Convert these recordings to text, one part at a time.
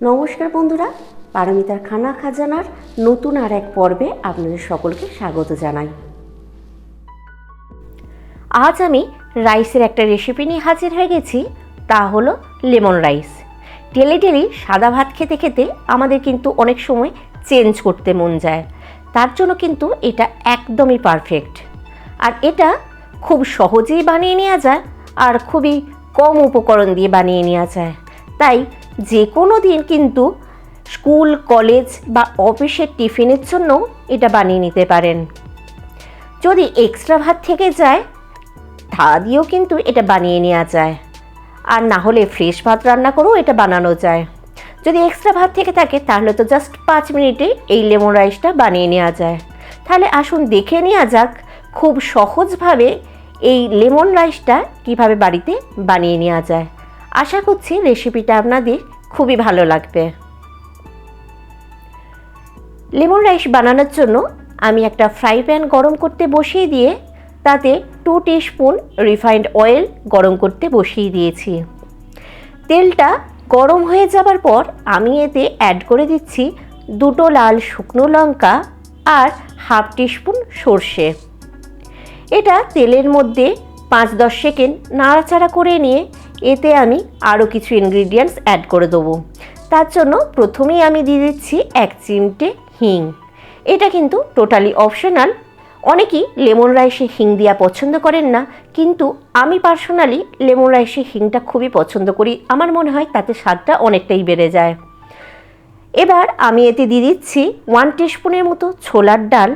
নমস্কার বন্ধুরা, পারমিতার খানা খাজানার নতুন আর এক পর্বে আপনাদের সকলকে স্বাগত জানাই। আজ আমি রাইসের একটা রেসিপি নিয়ে হাজির হয়ে গেছি, তা হলো লেমন রাইস। ডেলি সাদা ভাত খেতে খেতে আমাদের কিন্তু অনেক সময় চেঞ্জ করতে মন যায়, তার জন্য কিন্তু এটা একদমই পারফেক্ট। আর এটা খুব সহজেই বানিয়ে নেওয়া যায় আর খুবই কম উপকরণ দিয়ে বানিয়ে নেওয়া যায়। তাই যে কোনো দিন কিন্তু স্কুল, কলেজ বা অফিসের টিফিনের জন্য এটা বানিয়ে নিতে পারেন। যদি এক্সট্রা ভাত থেকে যায় তা দিয়েও কিন্তু এটা বানিয়ে নেওয়া যায়, আর না হলে ফ্রেশ ভাত রান্না করেও এটা বানানো যায়। যদি এক্সট্রা ভাত থেকে থাকে তাহলে তো জাস্ট 5 মিনিটে এই লেমন রাইসটা বানিয়ে নেওয়া যায়। তাহলে আসুন দেখে নেওয়া যাক খুব সহজভাবে এই লেমন রাইসটা কিভাবে বাড়িতে বানিয়ে নেওয়া যায়। আশা করছি রেসিপিটা আপনাদের খুবই ভালো লাগবে। লেমন রাইস বানানোর জন্য আমি একটা ফ্রাই প্যান গরম করতে বসিয়ে দিয়ে তাতে 2 টিস্পুন রিফাইন্ড অয়েল গরম করতে বসিয়ে দিয়েছি। তেলটা গরম হয়ে যাবার পর আমি এতে অ্যাড করে দিচ্ছি 2 লাল শুকনো লঙ্কা আর 1/2 টিস্পুন সর্ষে। এটা তেলের মধ্যে 5-10 সেকেন্ড নাড়াচাড়া করে নিয়ে এতে আমি আরও কিছু ইনগ্রিডিয়েন্টস অ্যাড করে দেবো। তার জন্য প্রথমেই আমি দিয়ে দিচ্ছি 1 চিমটে হিং। এটা কিন্তু টোটালি অপশনাল। অনেকেই লেমন রাইসে হিং দেওয়া পছন্দ করেন না, কিন্তু আমি পার্সোনালি লেমন রাইসে হিংটা খুবই পছন্দ করি। আমার মনে হয় তাতে স্বাদটা অনেকটাই বেড়ে যায়। এবার আমি এতে দিয়ে দিচ্ছি 1 টিস্পুনের মতো ছোলার ডাল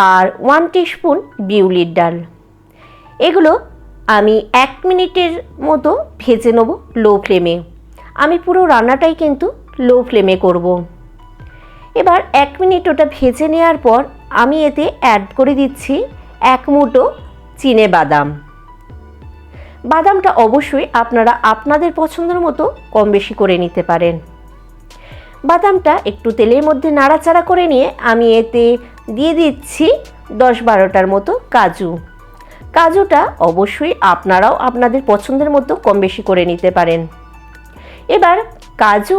আর 1 টিস্পুন বিউলির ডাল। এগুলো আমি 1 মিনিটের মতো ভেজে নেব লো ফ্লেমে। আমি পুরো রান্নাটাই কিন্তু লো ফ্লেমে করব। এবার 1 মিনিট ওটা ভেজে নেওয়ার পর আমি এতে অ্যাড করে দিচ্ছি 1 মুঠো চিনে বাদাম। বাদামটা অবশ্যই আপনারা আপনাদের পছন্দের মতো কম বেশি করে নিতে পারেন। বাদামটা একটু তেলের মধ্যে নাড়াচাড়া করে নিয়ে আমি এতে দিয়ে দিচ্ছি 10-12টার মতো কাজু। কাজুটা অবশ্যই আপনারাও আপনাদের পছন্দের মতো কম বেশি করে নিতে পারেন। এবার কাজু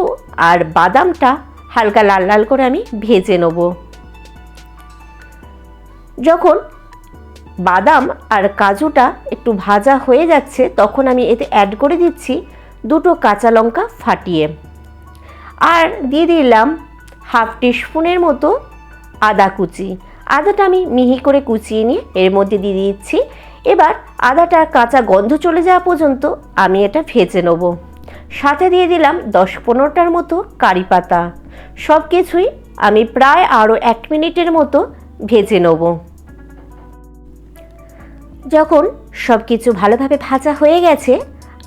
আর বাদামটা হালকা লাল লাল করে আমি ভেজে নেব। যখন বাদাম আর কাজুটা একটু ভাজা হয়ে যাচ্ছে তখন আমি এতে অ্যাড করে দিচ্ছি 2 কাঁচা লঙ্কা ফাটিয়ে, আর দিয়ে দিলাম 1/2 টিস্পুনের মতো আদা কুচি। আদাটা আমি মিহি করে কুচিয়ে নিয়ে এর মধ্যে দিয়ে দিচ্ছি। এবার আদাটা কাঁচা গন্ধ চলে যাওয়া পর্যন্ত আমি এটা ভেজে নেব। সাথে দিয়ে দিলাম 10-15টার মতো কারি পাতা। সব কিছুই আমি প্রায় আরও 1 মিনিটের মতো ভেজে নেব। যখন সব কিছু ভালোভাবে ভাজা হয়ে গেছে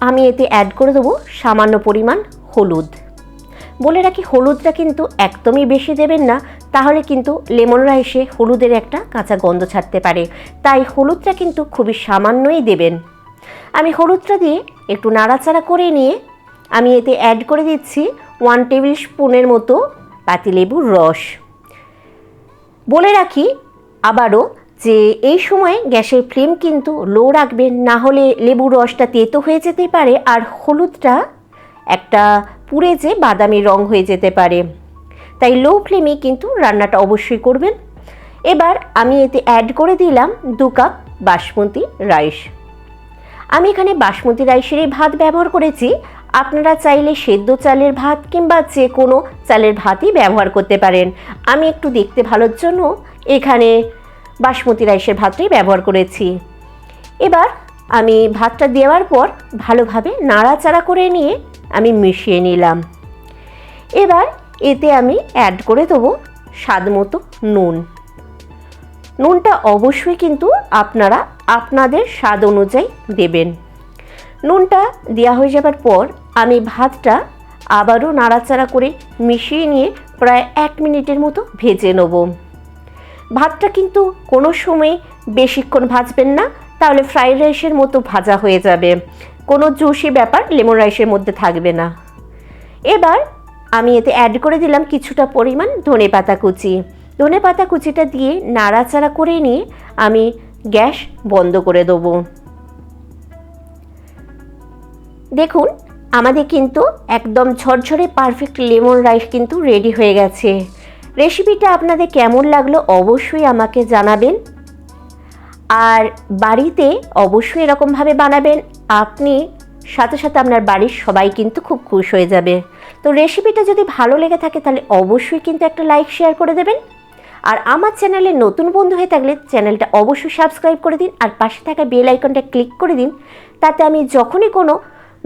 আমি এতে অ্যাড করে দেবো সামান্য পরিমাণ হলুদ। বলে রাখি, হলুদটা কিন্তু একদমই বেশি দেবেন না, তাহলে কিন্তু লেমন রাইসে হলুদের একটা কাঁচা গন্ধ ছাড়তে পারে। তাই হলুদটা কিন্তু খুবই সামান্যই দেবেন। আমি হলুদটা দিয়ে একটু নাড়াচাড়া করে নিয়ে আমি এতে অ্যাড করে দিচ্ছি 1 টেবিল স্পুনের মতো পাতিলেবুর রস। বলে রাখি আবারও যে এই সময় গ্যাসের ফ্লেম কিন্তু লো রাখবেন, না হলে লেবুর রসটা তেতো হয়ে যেতে পারে আর হলুদটা একটা পুড়ে যে বাদামি রং হয়ে যেতে পারে। তাই লো ফ্লেমে কিন্তু রান্নাটা অবশ্যই করবেন। এবার আমি এতে অ্যাড করে দিলাম 2 কাপ বাসমতি রাইস। আমি এখানে বাসমতি রাইসেরই ভাত ব্যবহার করেছি। আপনারা চাইলে সেদ্ধ চালের ভাত কিংবা যে কোনো চালের ভাতই ব্যবহার করতে পারেন। আমি একটু দেখতে ভালোর জন্য এখানে বাসমতি রাইসের ভাতটাই ব্যবহার করেছি। এবার আমি ভাতটা দেওয়ার পর ভালোভাবে নাড়াচাড়া করে নিয়ে আমি মিশিয়ে নিলাম। এবার এতে আমি অ্যাড করে দেবো স্বাদ মতো নুন। নুনটা অবশ্যই কিন্তু আপনারা আপনাদের স্বাদ অনুযায়ী দেবেন। নুনটা দেওয়া হয়ে যাবার পর আমি ভাতটা আবারও নাড়াচাড়া করে মিশিয়ে নিয়ে প্রায় 1 মিনিটের মতো ভেজে নেব। ভাতটা কিন্তু কোনো সময় বেশিক্ষণ ভাজবেন না, তাহলে ফ্রাইড রাইসের মতো ভাজা হয়ে যাবে। কোনো জুসি ব্যাপার লেমন রাইসের মধ্যে থাকবে না। এবার আমি এতে অ্যাড করে দিলাম কিছুটা পরিমাণ ধনেপাতা কুচি। ধনেপাতা কুচিটা দিয়ে নাড়াচাড়া করে নিয়ে আমি গ্যাস বন্ধ করে দেবো। দেখুন আমাদের কিন্তু একদম ঝরঝরে পারফেক্ট লেমন রাইস কিন্তু রেডি হয়ে গেছে। রেসিপিটা আপনাদের কেমন লাগলো অবশ্যই আমাকে জানাবেন, আর বাড়িতে অবশ্যই এরকমভাবে বানাবেন। আপনি সাথে সাথে আপনার বাড়ির সবাই কিন্তু খুব খুশ হয়ে যাবে। তো রেসিপিটা যদি ভালো লেগে থাকে তাহলে অবশ্যই কিন্তু একটা লাইক শেয়ার করে দেবেন। আর আমার চ্যানেলে নতুন বন্ধু হয়ে থাকলে চ্যানেলটা অবশ্যই সাবস্ক্রাইব করে দিন, আর পাশে থাকা বেল আইকনটা ক্লিক করে দিন। তাতে আমি যখনই কোনো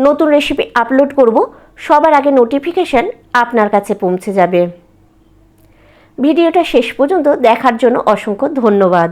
নতুন রেসিপি আপলোড করব সবার আগে নোটিফিকেশান আপনার কাছে পৌঁছে যাবে। ভিডিওটা শেষ পর্যন্ত দেখার জন্য অসংখ্য ধন্যবাদ।